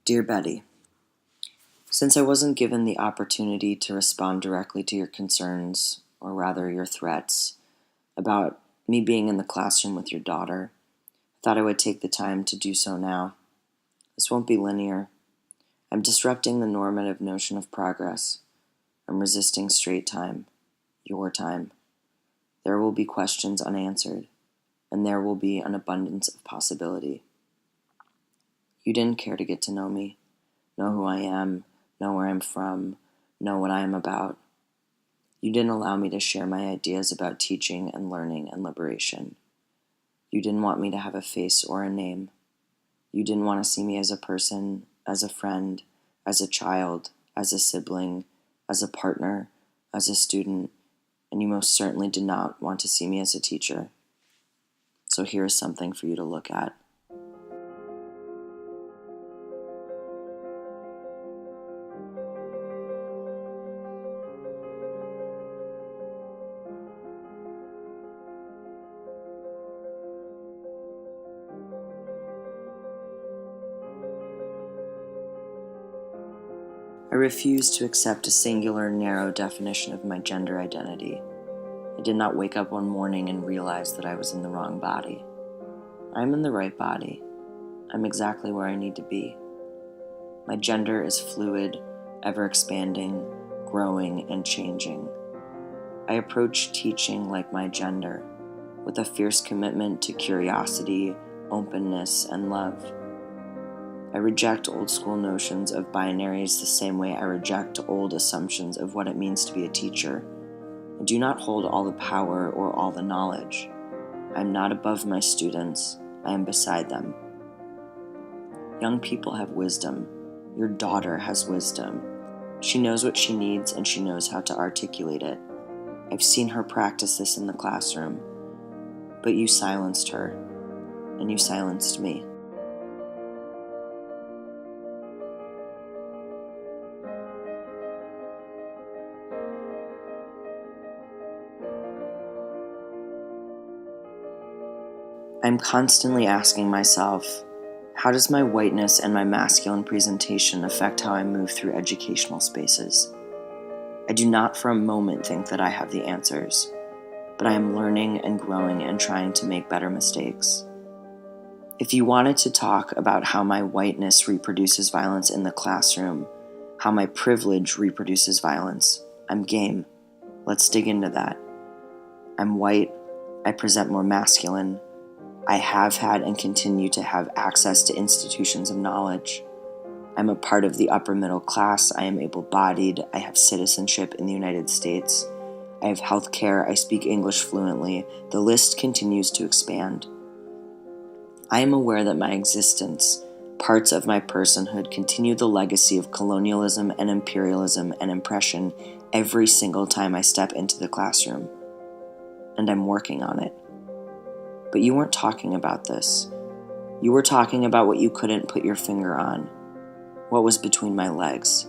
Dear Betty, since I wasn't given the opportunity to respond directly to your concerns, or rather your threats, about me being in the classroom with your daughter, I thought I would take the time to do so now. This won't be linear. I'm disrupting the normative notion of progress. I'm resisting straight time, your time. There will be questions unanswered, and there will be an abundance of possibility. You didn't care to get to know me, know who I am, know where I'm from, know what I am about. You didn't allow me to share my ideas about teaching and learning and liberation. You didn't want me to have a face or a name. You didn't want to see me as a person, as a friend, as a child, as a sibling, as a partner, as a student, and you most certainly did not want to see me as a teacher. So here is something for you to look at. I refuse to accept a singular, narrow definition of my gender identity. I did not wake up one morning and realize that I was in the wrong body. I'm in the right body. I'm exactly where I need to be. My gender is fluid, ever-expanding, growing, and changing. I approach teaching like my gender, with a fierce commitment to curiosity, openness, and love. I reject old school notions of binaries the same way I reject old assumptions of what it means to be a teacher. I do not hold all the power or all the knowledge. I am not above my students. I am beside them. Young people have wisdom. Your daughter has wisdom. She knows what she needs and she knows how to articulate it. I've seen her practice this in the classroom. But you silenced her, and you silenced me. I'm constantly asking myself, how does my whiteness and my masculine presentation affect how I move through educational spaces? I do not for a moment think that I have the answers, but I am learning and growing and trying to make better mistakes. If you wanted to talk about how my whiteness reproduces violence in the classroom, how my privilege reproduces violence, I'm game. Let's dig into that. I'm white. I present more masculine. I have had and continue to have access to institutions of knowledge. I'm a part of the upper middle class. I am able-bodied. I have citizenship in the United States. I have health care. I speak English fluently. The list continues to expand. I am aware that my existence, parts of my personhood, continue the legacy of colonialism and imperialism and oppression every single time I step into the classroom. And I'm working on it. But you weren't talking about this. You were talking about what you couldn't put your finger on, what was between my legs.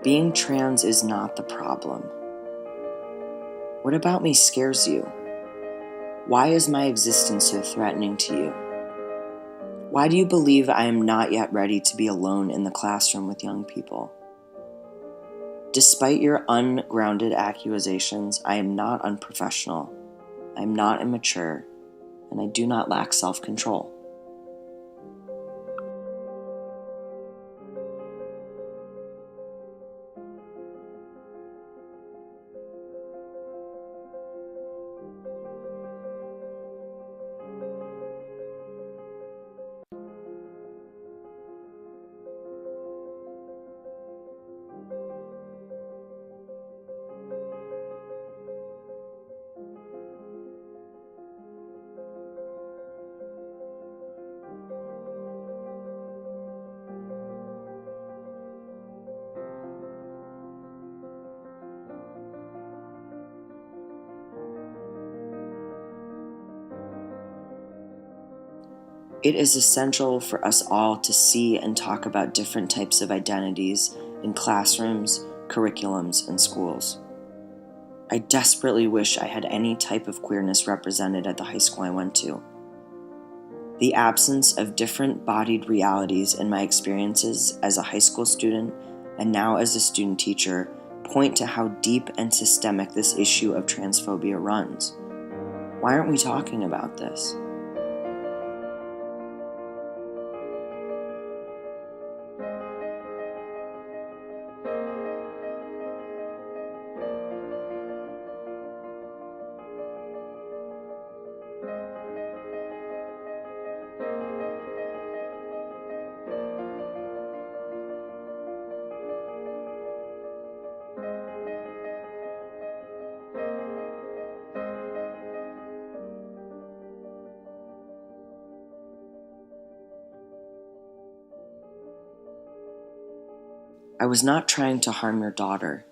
Being trans is not the problem. What about me scares you? Why is my existence so threatening to you? Why do you believe I am not yet ready to be alone in the classroom with young people? Despite your ungrounded accusations, I am not unprofessional, I am not immature, and I do not lack self-control. It is essential for us all to see and talk about different types of identities in classrooms, curriculums, and schools. I desperately wish I had any type of queerness represented at the high school I went to. The absence of different bodied realities in my experiences as a high school student and now as a student teacher point to how deep and systemic this issue of transphobia runs. Why aren't we talking about this? I was not trying to harm your daughter.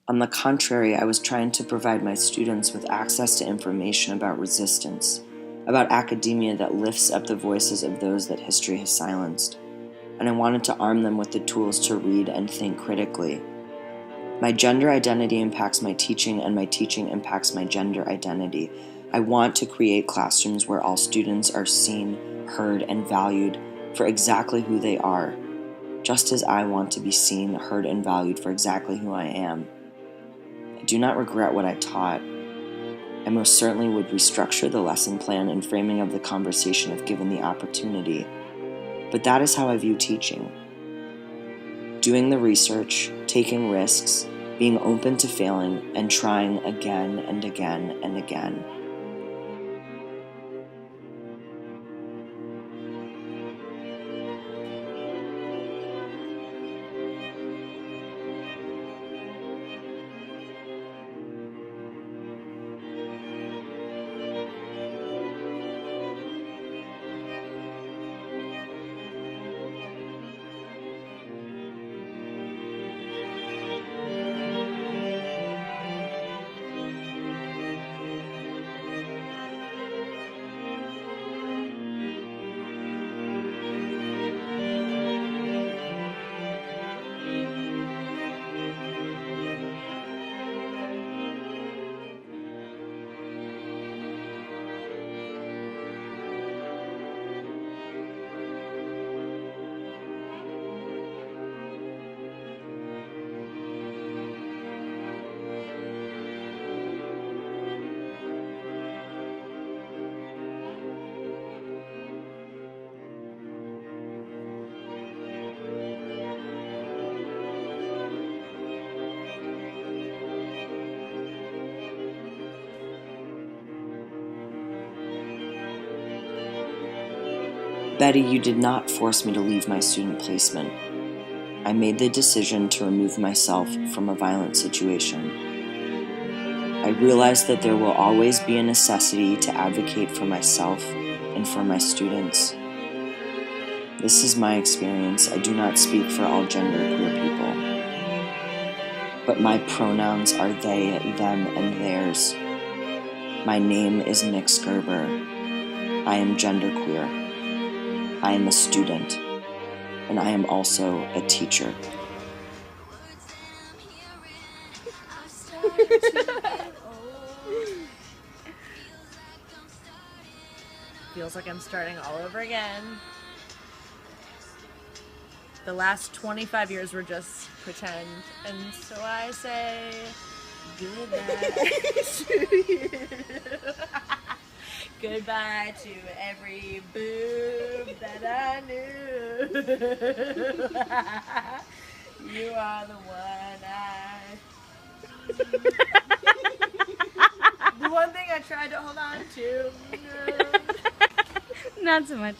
On the contrary, I was trying to provide my students with access to information about resistance, about academia that lifts up the voices of those that history has silenced, and I wanted to arm them with the tools to read and think critically. My gender identity impacts my teaching, and my teaching impacts my gender identity. I want to create classrooms where all students are seen, heard, and valued for exactly who they are, just as I want to be seen, heard, and valued for exactly who I am. I do not regret what I taught. I most certainly would restructure the lesson plan and framing of the conversation if given the opportunity. But that is how I view teaching. Doing the research, taking risks, being open to failing, and trying again and again and again. Betty, you did not force me to leave my student placement. I made the decision to remove myself from a violent situation. I realized that there will always be a necessity to advocate for myself and for my students. This is my experience. I do not speak for all genderqueer people. But my pronouns are they, them, and theirs. My name is Nick Skerber. I am genderqueer. I am a student, and I am also a teacher. Feels like I'm starting all over again. The last 25 years were just pretend, and so I say goodbye to you. Goodbye to every boob that I knew. You are the one the one thing I tried to hold on to. Not so much.